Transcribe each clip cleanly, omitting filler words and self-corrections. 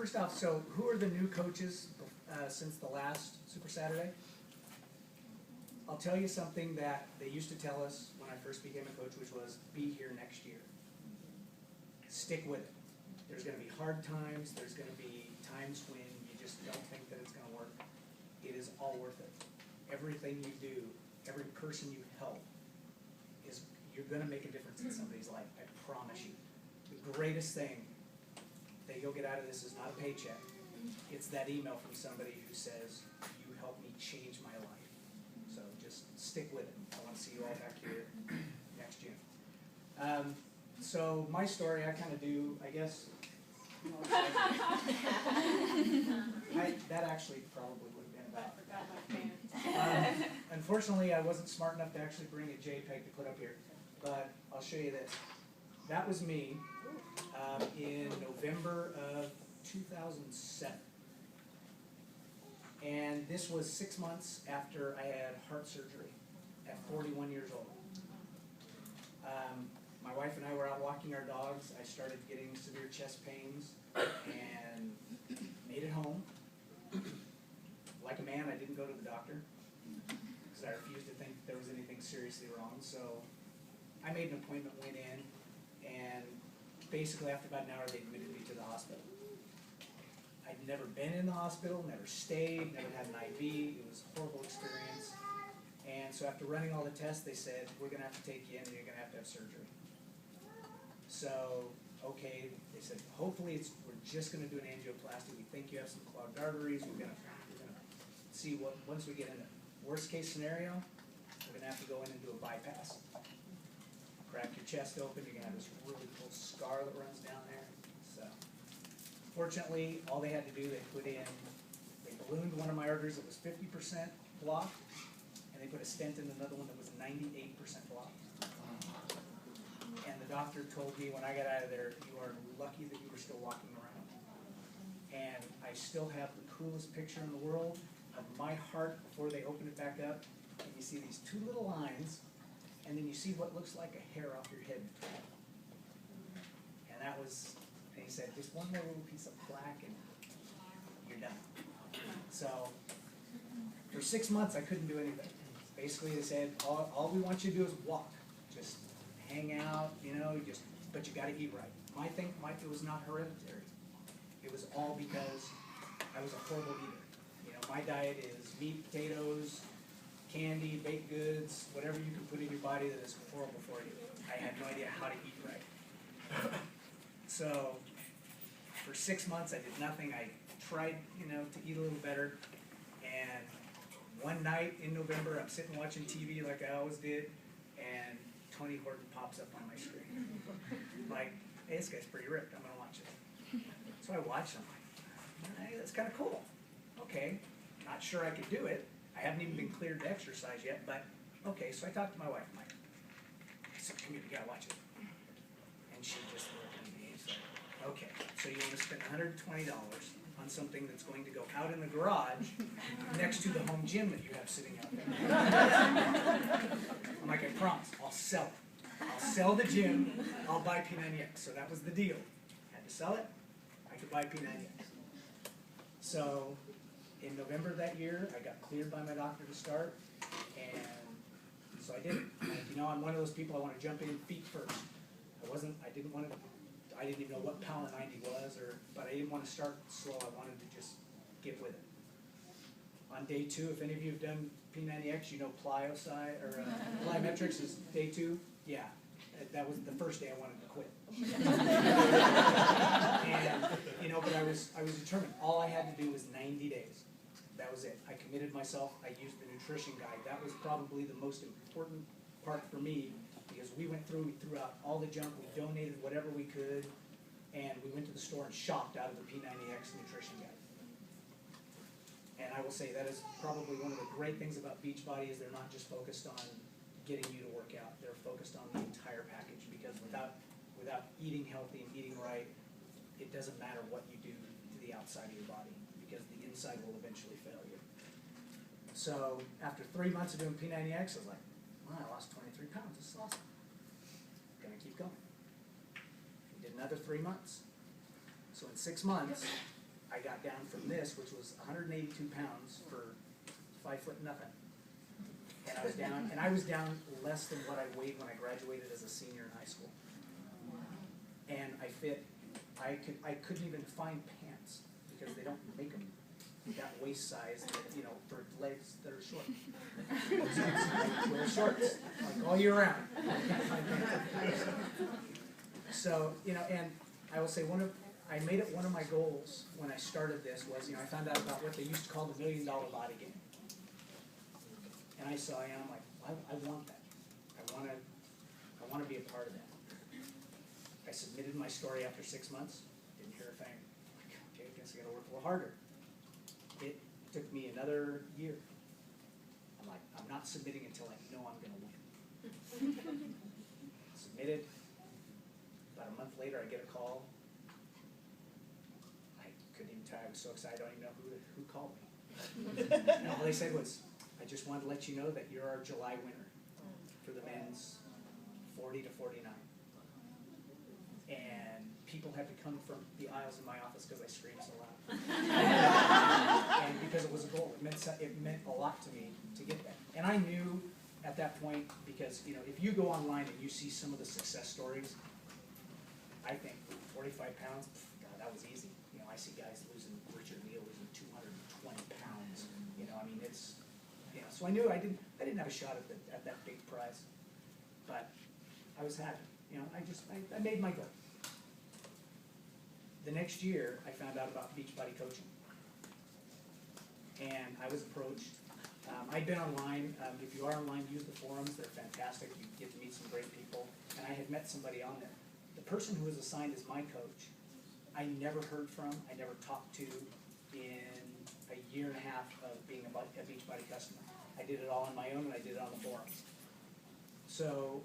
first off, so who are the new coaches since the last Super Saturday? I'll tell you something that they used to tell us when I first became a coach, which was, be here next year. Stick with it. There's going to be hard times. There's going to be times when you just don't think that it's going to work. It is all worth it. Everything you do, every person you help, you're going to make a difference in somebody's life. I promise you. The greatest thing that you'll get out of this is not a paycheck. It's that email from somebody who says, you helped me change my life. So just stick with it. I want to see you all back here next June. So my story, I kind of do, I guess, that actually probably would have been about. Unfortunately, I wasn't smart enough to actually bring a JPEG to put up here, but I'll show you this. That was me in November of 2007. And this was 6 months after I had heart surgery at 41 years old. My wife and I were out walking our dogs. I started getting severe chest pains and made it home. Like a man, I didn't go to the doctor because I refused to think there was anything seriously wrong. So I made an appointment, went in, and basically after about an hour they admitted me to the hospital. I'd never been in the hospital, never stayed, never had an IV. It was a horrible experience. And so after running all the tests, they said, we're going to have to take you in and you're going to have surgery. So, okay, they said, hopefully we're just going to do an angioplasty. We think you have some clogged arteries. We're going to see what, once we get in the worst case scenario, we're going to have to go in and do a bypass. Crack your chest open, you're going to have this really cool scar that runs down there. So, fortunately, all they had to do, they ballooned one of my arteries that was 50% blocked, and they put a stent in another one that was 98% blocked. And the doctor told me when I got out of there, you are lucky that you were still walking around. And I still have the coolest picture in the world of my heart before they open it back up. And you see these two little lines, and then you see what looks like a hair off your head. And that was, and he said, just one more little piece of plaque and you're done. So for 6 months, I couldn't do anything. Basically, they said, all we want you to do is walk. Just hang out, but you got to eat right. It was not hereditary. It was all because I was a horrible eater. My diet is meat, potatoes, candy, baked goods, whatever you can put in your body that is horrible for you. I had no idea how to eat right. So for 6 months, I did nothing. I tried, to eat a little better. And one night in November, I'm sitting watching TV like I always did, and Tony Horton pops up on my screen. Like, hey, this guy's pretty ripped. I'm going to watch it. So I watched him. Hey, that's kind of cool. Okay, not sure I could do it. I haven't even been cleared to exercise yet, but okay. So I talked to my wife. I'm like, I said, come here, you got to watch it. And she just looked at me and said, okay, so you want to spend $120 on something that's going to go out in the garage next to the home gym that you have sitting out there. I'm like, I promise, I'll sell it. I'll sell the gym, I'll buy P90X. So that was the deal. Had to sell it, I could buy P90X. So in November of that year, I got cleared by my doctor to start, and so I did it. Like, I'm one of those people, I want to jump in feet first. I didn't even know what Power 90 was, but I didn't want to start slow. I wanted to just get with it. On day 2, if any of you have done P90X, plyometrics is day 2. Yeah, that was the first day I wanted to quit. And but I was determined. All I had to do was 90 days. That was it. I committed myself. I used the nutrition guide. That was probably the most important part for me, because we threw out all the junk, we donated whatever we could, and we went to the store and shopped out of the P90X nutrition guide. And I will say that is probably one of the great things about Beachbody is they're not just focused on getting you to work out, they're focused on the entire package, because without eating healthy and eating right, it doesn't matter what you do to the outside of your body, because the inside will eventually fail you. So after 3 months of doing P90X, I was like, wow, I lost 23 pounds. This is awesome. Gonna keep going. We did another 3 months. So in 6 months, I got down from this, which was 182 pounds for 5 foot nothing. And I was down less than what I weighed when I graduated as a senior in high school. And I couldn't even find pants because they don't make them that waist size, that, you know, for legs that are short. So I wear shorts like all year round. So, you know, and I will say I made it one of my goals when I started this was, you know, I found out about what they used to call the $1 million body game. And I saw, and I'm like, I want that. I want to be a part of that. I submitted my story after 6 months, didn't hear a thing. I'm like, okay, I guess I got to work a little harder. It took me another year. I'm like, I'm not submitting until I know I'm going to win. Submitted. About a month later, I get a call. I couldn't even tell. I was so excited. I don't even know who called me. And all they said was, I just wanted to let you know that you're our July winner for the men's 40 to 49. And people had to come from the aisles in my office because I screamed so loud. And because it was a goal, it meant a lot to me to get that. And I knew at that point, because, you know, if you go online and you see some of the success stories, I think 45 pounds, God, that was easy. You know, I see guys losing, Richard Neal losing 220 pounds. You know, I mean, it's, you know, so I knew I didn't have a shot at that big prize, but I was happy. You know, I made my goal. The next year, I found out about Beachbody coaching, and I was approached. I'd been online. If you are online, use the forums. They're fantastic. You get to meet some great people, and I had met somebody on there. The person who was assigned as my coach, I never heard from, I never talked to in a year and a half of being a Beachbody customer. I did it all on my own, and I did it on the forums. So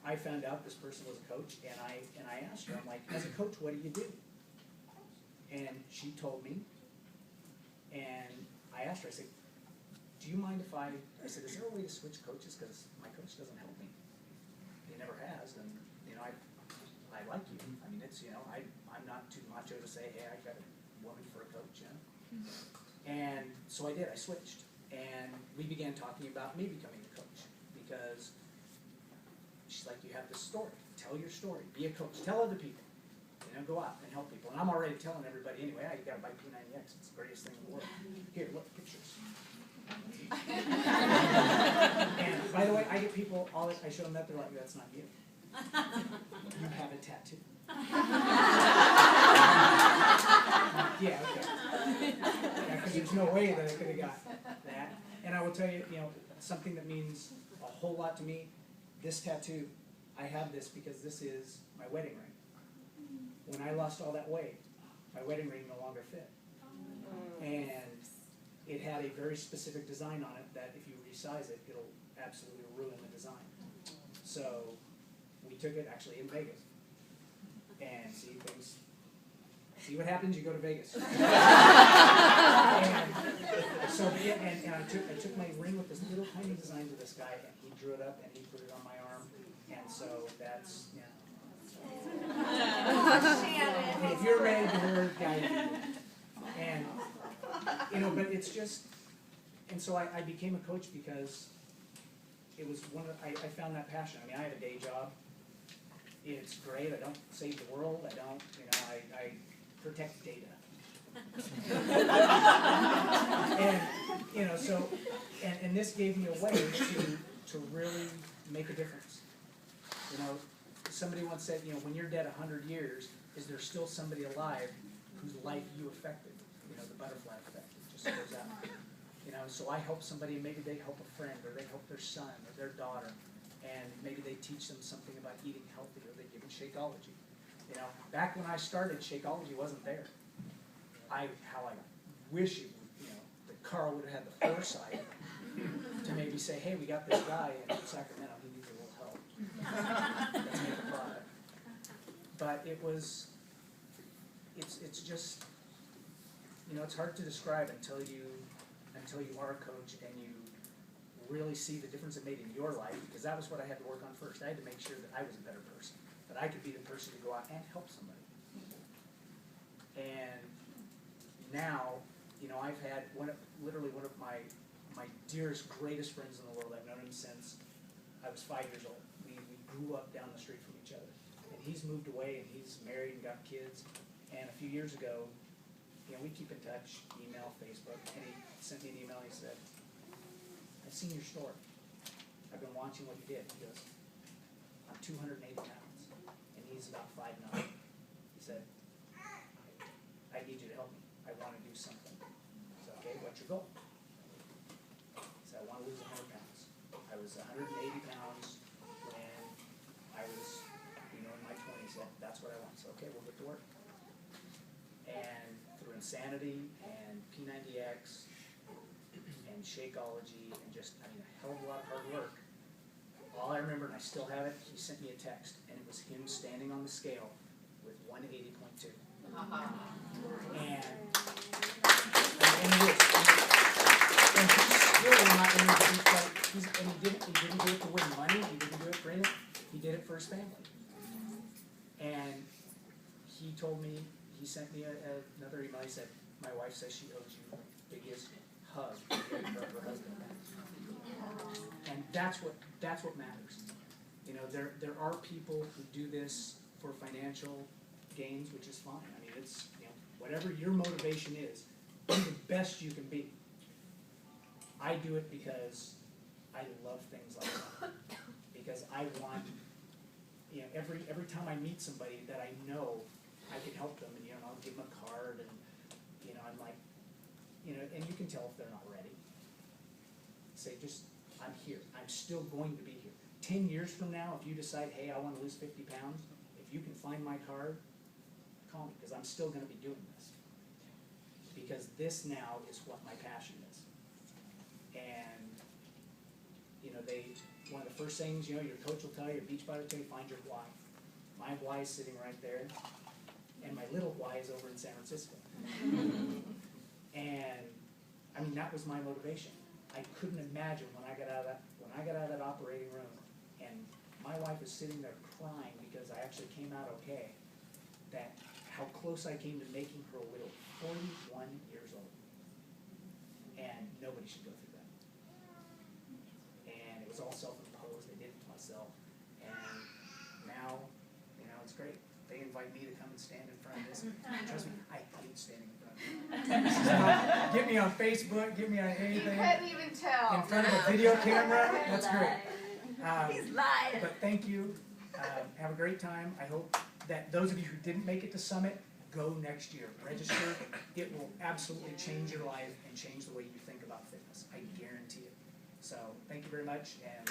I found out this person was a coach, and I asked her, I'm like, as a coach, what do you do? And she told me, and I asked her, I said, do you mind if I said, is there a way to switch coaches? Because my coach doesn't help me. He never has, and, you know, I like you. I mean, it's, you know, I'm not too macho to say, hey, I got a woman for a coach, you know? And so I did, I switched. And we began talking about me becoming a coach, because she's like, you have this story, tell your story, be a coach, tell other people, you know, go out and help people. And I'm already telling everybody anyway, you gotta buy P90X, it's the greatest thing in the world. Here, look, pictures. And by the way, I get people, I show them that, they're like, that's not you. You have a tattoo. Yeah, okay. Yeah, because there's no way that I could have got that. And I will tell you, you know, something that means a whole lot to me, this tattoo, I have this because this is my wedding ring. When I lost all that weight, my wedding ring no longer fit. And it had a very specific design on it that if you resize it, it'll absolutely ruin the design. So we took it actually in Vegas. And see what happens, you go to Vegas. And so and I took my ring with this little tiny design to this guy, and he drew it up and he put it on my arm. And so that's, hey, if you're ready to hear guy, and you know, but it's just, and so I became a coach because it was I found that passion. I mean, I have a day job. It's great. I don't save the world. I don't, you know, I protect data. And, you know, so, and this gave me a way to really make a difference. You know, somebody once said, you know, when you're dead 100 years, is there still somebody alive whose life you affected? You know, the butterfly effect. It just goes out. You know, so I help somebody, and maybe they help a friend, or they help their son or their daughter, and maybe they teach them something about eating healthy, or they give them Shakeology. You know, back when I started, Shakeology wasn't there. How I wish it would, you know, that Carl would have had the foresight to maybe say, hey, we got this guy in Sacramento, he needs a little help. Let's make a product. But it's just, you know, it's hard to describe until you are a coach and you really see the difference it made in your life, because that was what I had to work on first. I had to make sure that I was a better person, that I could be the person to go out and help somebody. And now, you know, I've had literally one of my dearest, greatest friends in the world. I've known him since I was 5 years old. We grew up down the street from each other. And he's moved away and he's married and got kids. And a few years ago, you know, we keep in touch, email, Facebook, and he sent me an email and he said, I've seen your story. I've been watching what you did. He goes, I'm 280 pounds, and he's about 5'9". He said, I need you to help me. I want to do something. I said, okay, what's your goal? He said, I want to lose 100 pounds. I was 180 pounds when I was, you know, in my 20s. That's what I want. So, okay, we'll get to work. And through Insanity and P90X and Shakeology and just, I mean, a hell of a lot of hard work. All I remember, and I still have it, he sent me a text, and it was him standing on the scale with 180.2. And it is. And he's still not in the deep fight. And he didn't do it to win money, he didn't do it for anything, he did it for his family. And he told me, he sent me another email, he said, my wife says she owes you the biggest hug from her husband. And that's what matters. You know, there are people who do this for financial gains, which is fine. I mean, it's, you know, whatever your motivation is, be the best you can be. I do it because I love things like that. Because I want, you know, every time I meet somebody that I know I can help them, and you know, I'll give them a card, and you know, I'm like, you know, and you can tell if they're not ready. Say, just, I'm here. I'm still going to be here. 10 years from now, if you decide, hey, I want to lose 50 pounds, if you can find my card, call me, because I'm still going to be doing this. Because this now is what my passion is. And, you know, one of the first things, you know, your coach will tell you, your beach body will tell you, find your why. My why is sitting right there, and my little why is over in San Francisco. And, I mean, that was my motivation. I couldn't imagine when I got out of that operating room, and my wife was sitting there crying because I actually came out okay, that how close I came to making her a widow, 41 years old. And nobody should go through that. And it was all self-imposed. I did it to myself. And now, you know, it's great. They invite me to come and stand in front of this. Trust me, I hate standing in front of it. Get me on Facebook, get me on anything. You couldn't even tell. In front of a video camera, that's great. He's lying. But thank you. Have a great time. I hope that those of you who didn't make it to Summit, go next year. Register. It will absolutely change your life and change the way you think about fitness. I guarantee it. So thank you very much. And